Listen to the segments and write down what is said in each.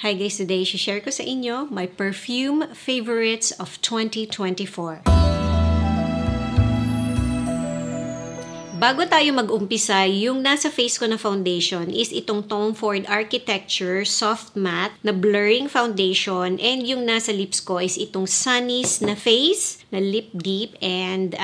Hi guys, today share ko sa inyo my perfume favorites of 2024. Bago tayo mag-umpisa, yung nasa face ko na foundation is itong Tom Ford Architecture Soft Matte na blurring foundation, and yung nasa lips ko is itong Sunny's na face na lip deep and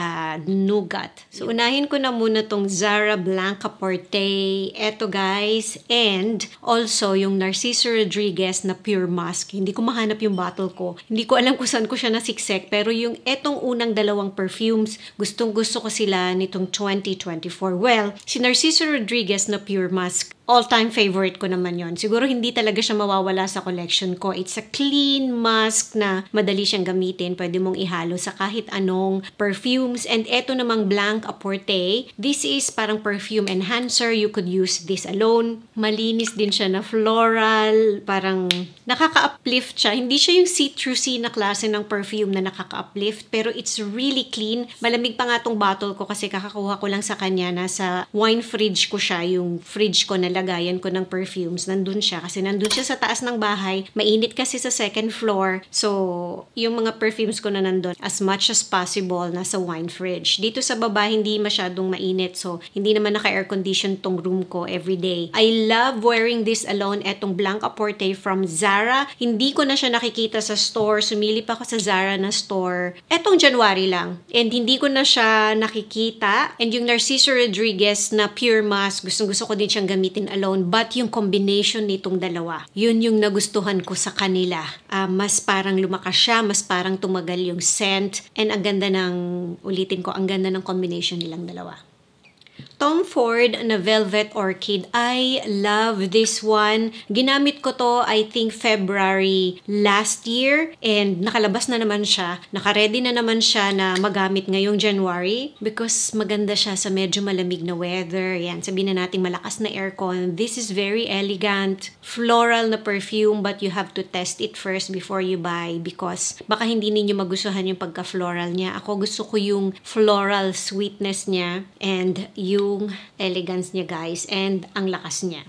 nougat. So unahin ko na muna tong Zara Blanca Porte. Eto guys, and also yung Narciso Rodriguez na Pure Musk. Hindi ko mahanap yung bottle ko. Hindi ko alam kung saan ko siya nasiksek, pero yung etong unang dalawang perfumes, gustong gusto ko sila nitong 2024. Well, si Narciso Rodriguez na Pure Musk, all-time favorite ko naman yon. Siguro hindi talaga siya mawawala sa collection ko. It's a clean musk na madali siyang gamitin. Pwede mong ihalo sa kahit anong perfumes. And eto namang Blanc Apporte. This is parang perfume enhancer. You could use this alone. Malinis din siya na floral. Parang nakaka-uplift siya. Hindi siya yung citrusy na klase ng perfume na nakaka-uplift. Pero it's really clean. Malamig pa nga tong bottle ko kasi kakakuha ko lang sa kanya. Nasa wine fridge ko siya. Yung fridge ko na lagayan ko ng perfumes, nandun siya. Kasi nandun siya sa taas ng bahay. Mainit kasi sa second floor. So, yung mga perfumes ko na nandun, as much as possible, nasa wine fridge. Dito sa baba, hindi masyadong mainit. So, hindi naman naka-air condition tong room ko everyday. I love wearing this alone. Etong Blanc Apporte from Zara. Hindi ko na siya nakikita sa store. Sumilip ako sa Zara na store. Etong January lang. And hindi ko na siya nakikita. And yung Narciso Rodriguez na Pure Musk, gustong-gusto ko din siyang gamitin alone, but yung combination nitong dalawa, yun yung nagustuhan ko sa kanila. Mas parang lumakas siya, mas parang tumagal yung scent, and ang ganda ng, ulitin ko, ang ganda ng combination nilang dalawa. Tom Ford na Velvet Orchid. I love this one. Ginamit ko to, I think, February last year. And nakalabas na naman siya. Naka-ready na naman siya na magamit ngayong January. Because maganda siya sa medyo malamig na weather. Yan, sabihin na natin malakas na aircon. This is very elegant. Floral na perfume, but you have to test it first before you buy. Because baka hindi ninyo magustuhan yung pagka-floral niya. Ako gusto ko yung floral sweetness niya. And yung elegance niya guys, and ang lakas niya.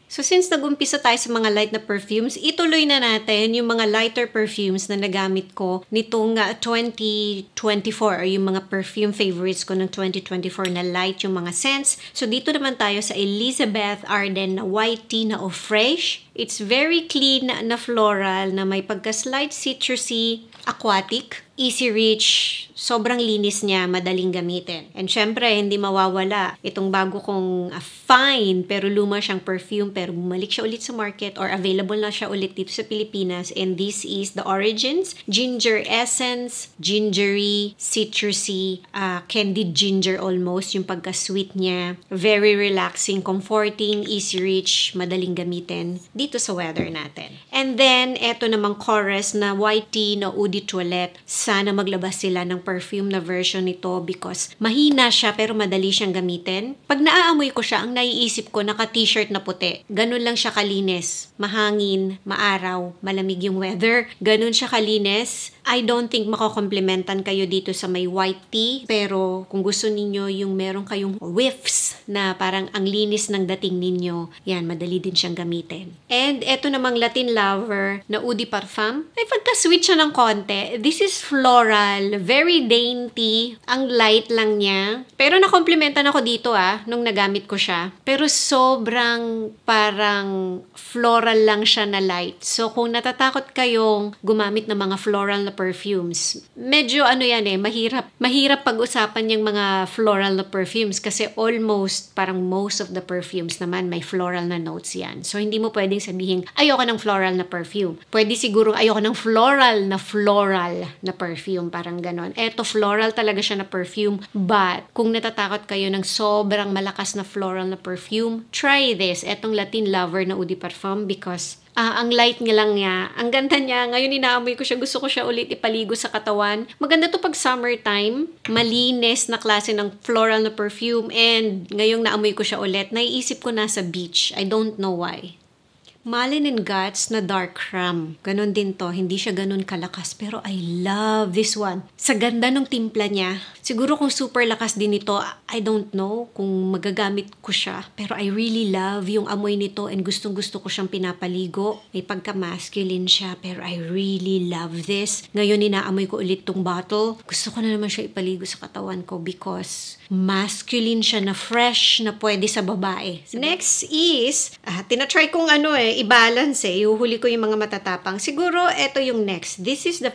So since nag-umpisa tayo sa mga light na perfumes, ituloy na natin yung mga lighter perfumes na nagamit ko nitong 2024 or yung mga perfume favorites ko ng 2024 na light yung mga scents. So dito naman tayo sa Elizabeth Arden na White Tea na Eau Fraiche. It's very clean na floral na may pagka-slight citrusy, aquatic, easy reach, sobrang linis niya, madaling gamitin. And syempre, hindi mawawala itong bago kong fine pero luma siyang perfume pero bumalik siya ulit sa market or available na siya ulit dito sa Pilipinas, and this is the Origins Ginger Essence, gingery, citrusy, candied ginger almost, yung pagka-sweet niya. Very relaxing, comforting, easy reach, madaling gamitin dito sa weather natin. And then, eto namang chorus na White Tea na Eau de Toilette. Sana maglabas sila ng perfume na version nito because mahina siya pero madali siyang gamitin. Pag naaamoy ko siya, ang naiisip ko, naka-t-shirt na puti. Ganun lang siya kalinis. Mahangin, maaraw, malamig yung weather. Ganun siya kalinis. I don't think makakomplementan kayo dito sa may white tea. Pero kung gusto ninyo yung meron kayong whiffs na parang ang linis ng dating ninyo, yan, madali din siyang gamitin. And eto namang Latin Lover na Eau de Parfum. Ay, pagka-sweet siya ng konti. This is floral, very dainty. Ang light lang niya. Pero nakomplementan ako dito nung nagamit ko siya. Pero sobrang parang floral lang siya na light. So kung natatakot kayong gumamit ng mga floral na perfumes, medyo mahirap pag-usapan yung mga floral na perfumes kasi almost parang most of the perfumes naman may floral na notes yan. So hindi mo pwedeng sabihin ayoko ng floral na perfume. Pwede siguro ayoko ng floral na perfume, parang ganon. Eto floral talaga siya na perfume, but kung natatakot kayo ng sobrang malakas na floral na perfume, try this. Etong Latin Lover na Eau de Parfum because ang light niya lang niya. Ang ganda niya. Ngayon inaamoy ko siya. Gusto ko siya ulit ipaligo sa katawan. Maganda to pag summertime. Malinis na klase ng floral na perfume. And ngayong naamoy ko siya ulit, naiisip ko nasa beach. I don't know why. Malin and Guts na Dark Rum. Ganon din to. Hindi siya ganon kalakas. Pero I love this one. Sa ganda ng timpla niya. Siguro kung super lakas din ito, I don't know kung magagamit ko siya. Pero I really love yung amoy nito and gustong-gusto ko siyang pinapaligo. May pagka-masculine siya pero I really love this. Ngayon inaamoy ko ulit tong bottle. Gusto ko na naman siya ipaligo sa katawan ko because masculine siya na fresh na pwede sa babae. Next is, tinatry kong i-balance Ihuhuli ko yung mga matatapang. Siguro, ito yung next. This is the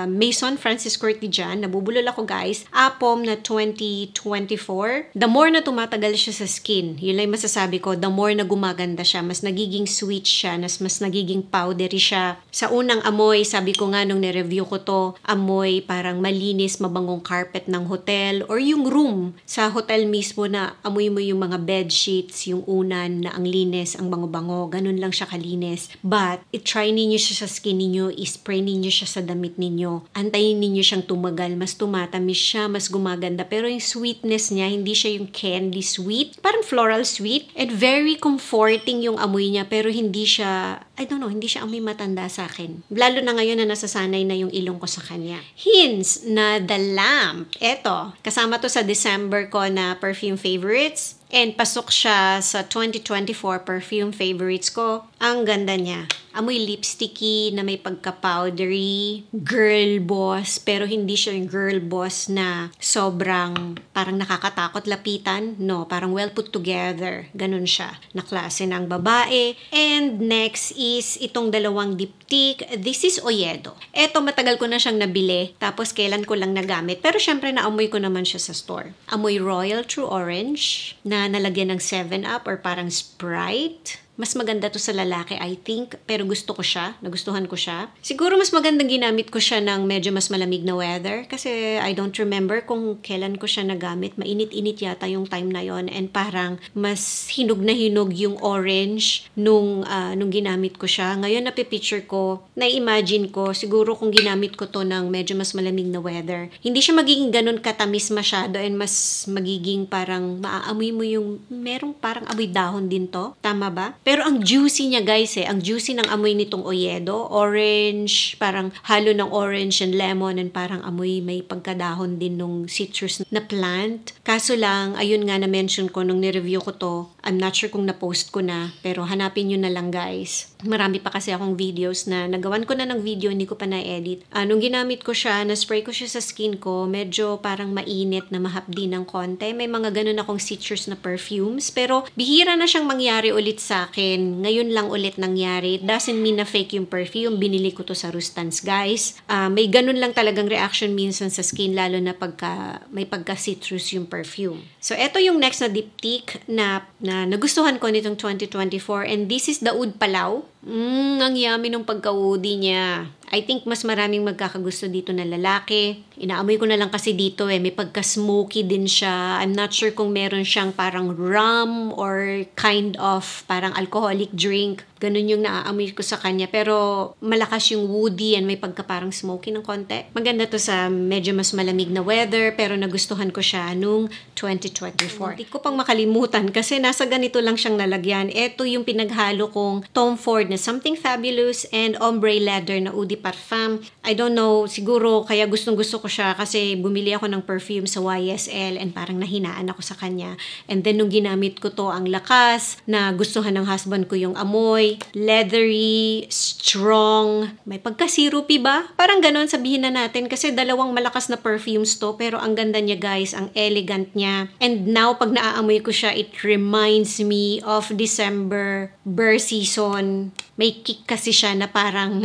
Maison Francis Curtijan. Nabubulol ako guys. Apom na 2024. The more na tumatagal siya sa skin, yun lang masasabi ko, the more na gumaganda siya. Mas nagiging sweet siya. Mas nagiging powdery siya. Sa unang amoy, sabi ko nga nung nireview ko to, amoy parang malinis, mabangong carpet ng hotel or yung room sa hotel mismo na amoy mo yung mga bed sheets, yung unan na ang linis, ang bango-bango. Ganun lang siya kalinis. But, i-try ninyo siya sa skin ninyo, i-spray ninyo siya sa damit ninyo. Antayin ninyo siyang tumagal. Mas tumatamis siya, mas gumaganda. Pero yung sweetness niya, hindi siya yung candy sweet. Parang floral sweet. And very comforting yung amoy niya. Pero hindi siya, I don't know, hindi siya amoy matanda sa akin. Lalo na ngayon na nasasanay na yung ilong ko sa kanya. Hints na The Lamp. Eto, kasama to sa December ko na perfume favorites. And pasok siya sa 2024 perfume favorites ko. Ang ganda niya. Amoy lipsticky na may pagka-powdery. Girl boss. Pero hindi siya yung girl boss na sobrang parang nakakatakot lapitan. No, parang well put together. Ganun siya. Na klase ng babae. And next is itong dalawang diptyque. This is Oyedo. Eto matagal ko na siyang nabili. Tapos kailan ko lang nagamit. Pero syempre naamoy ko naman siya sa store. Amoy Royal True Orange na nalagyan ng 7-Up or parang Sprite. Mas maganda to sa lalaki, I think. Pero gusto ko siya. Nagustuhan ko siya. Siguro mas magandang ginamit ko siya ng medyo mas malamig na weather. Kasi I don't remember kung kailan ko siya nagamit. Mainit-init yata yung time na yon. And parang mas hinog na hinog yung orange nung ginamit ko siya. Ngayon napipicture ko, na-imagine ko, siguro kung ginamit ko to ng medyo mas malamig na weather. Hindi siya magiging ganun katamis masyado and mas magiging parang maaamoy mo yung merong parang amoy dahon din to. Tama ba? Pero ang juicy niya guys ang juicy ng amoy nitong Oyedo, orange, parang halo ng orange and lemon and parang amoy may pagkadahon din nung citrus na plant. Kaso lang, ayun nga na-mention ko nung nireview ko to, I'm not sure kung na-post ko na, pero hanapin nyo na lang guys. Marami pa kasi akong videos na nagawan ko na ng video, hindi ko pa na-edit. Nung ginamit ko siya, na-spray ko siya sa skin ko, medyo parang mainit na mahapdi ng konti. May mga ganun akong citrus na perfumes, pero bihira na siyang mangyari ulit sa akin. Ngayon lang ulit nangyari. It doesn't mean na fake yung perfume. Binili ko to sa Rustans, guys. May ganun lang talagang reaction minsan sa skin, lalo na pagka may pagka-citrus yung perfume. So, eto yung next na diptyque na nagustuhan ko nitong 2024. And this is the Oud Palau. Ang yummy nung pagka-woody niya. I think mas maraming magkakagusto dito na lalaki. Inaamoy ko na lang kasi dito may pagka-smoky din siya. I'm not sure kung meron siyang parang rum or kind of parang alcoholic drink. Ganun yung naaamoy ko sa kanya. Pero malakas yung woody and may pagka parang smoky ng konti. Maganda to sa medyo mas malamig na weather pero nagustuhan ko siya nung 2024. Hindi ko pang makalimutan kasi nasa ganito lang siyang nalagyan. Ito yung pinaghalo kong Tom Ford na Something Fabulous and Ombre Leather na Eau de Parfum. I don't know, siguro kaya gustong-gusto ko siya kasi bumili ako ng perfume sa YSL and parang nahinaan ako sa kanya. And then nung ginamit ko to, ang lakas, na gustuhan ng husband ko yung amoy, leathery, strong, may pagka-syrupy ba? Parang ganon sabihin na natin kasi dalawang malakas na perfumes to pero ang ganda niya guys, ang elegant niya. And now pag naaamoy ko siya, it reminds me of December bear season. May kick kasi siya na parang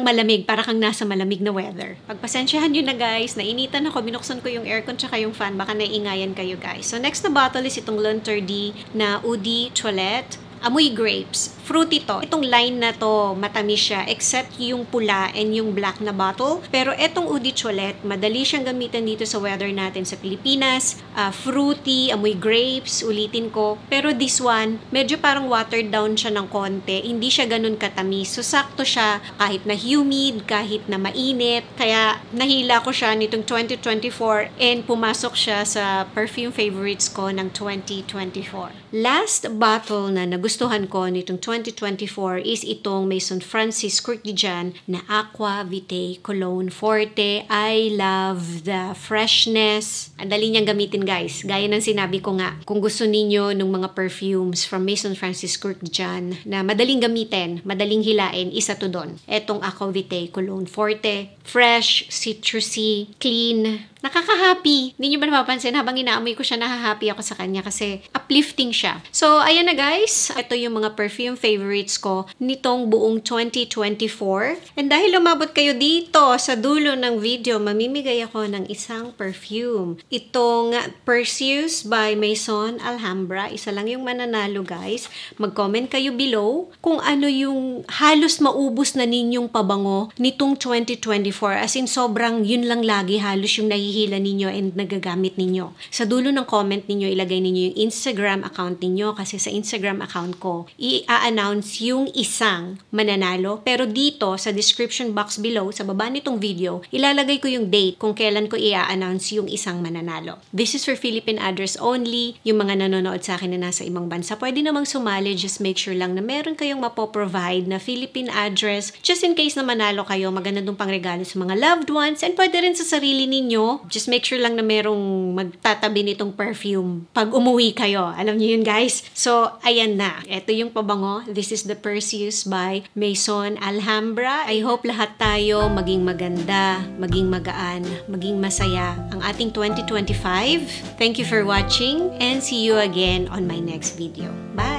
malamig, para kang nasa malamig na weather. Pagpasensyahan nyo na guys, nainitan ako, binuksan ko yung aircon tsaka yung fan, baka naiingayan kayo guys. So next na bottle is itong Lantur D na Eau de Toilette. Amoy grapes. Fruity to. Itong line na to, matamis siya, except yung pula and yung black na bottle. Pero etong Eau de Toilette, madali siyang gamitan dito sa weather natin sa Pilipinas. Fruity, amoy grapes, ulitin ko. Pero this one, medyo parang watered down siya ng konti. Hindi siya ganun katamis. So, sakto siya kahit na humid, kahit na mainit. Kaya, nahila ko siya nitong 2024 and pumasok siya sa perfume favorites ko ng 2024. Last bottle na nagustuhan nagustuhan ko nitong 2024 is itong Maison Francis Kurkdjian na Aqua Vitae Cologne Forte. I love the freshness. Ang dali niyang gamitin, guys. Gaya ng sinabi ko nga, kung gusto ninyo ng mga perfumes from Maison Francis Kurkdjian na madaling gamitin, madaling hilain, isa to doon. Etong Aqua Vitae Cologne Forte. Fresh, citrusy, clean, nakaka-happy. Hindi nyo ba napapansin? Habang inaamoy ko siya, nahahappy ako sa kanya kasi uplifting siya. So, ayan na guys. Ito yung mga perfume favorites ko nitong buong 2024. And dahil umabot kayo dito sa dulo ng video, mamimigay ako ng isang perfume. Itong Perseus by Maison Alhambra. Isa lang yung mananalo guys. Mag-comment kayo below kung ano yung halos maubos na ninyong pabango nitong 2024. As in, sobrang yun lang lagi halos yung nahihila ninyo and nagagamit ninyo. Sa dulo ng comment ninyo, ilagay ninyo yung Instagram account ninyo kasi sa Instagram account ko, i-announce yung isang mananalo. Pero dito, sa description box below, sa baba nitong video, ilalagay ko yung date kung kailan ko i-announce yung isang mananalo. This is for Philippine address only. Yung mga nanonood sa akin na nasa ibang bansa, pwede namang sumali. Just make sure lang na meron kayong mapoprovide na Philippine address. Just in case na manalo kayo, maganda dong pangregalo sa mga loved ones and pwede rin sa sarili ninyo. Just make sure lang na merong magtatabi nitong perfume pag umuwi kayo. Alam niyo yun guys? So, ayan na. Ito yung pabango. This is the Perseus by Maison Alhambra. I hope lahat tayo maging maganda, maging magaan, maging masaya ang ating 2025. Thank you for watching and see you again on my next video. Bye!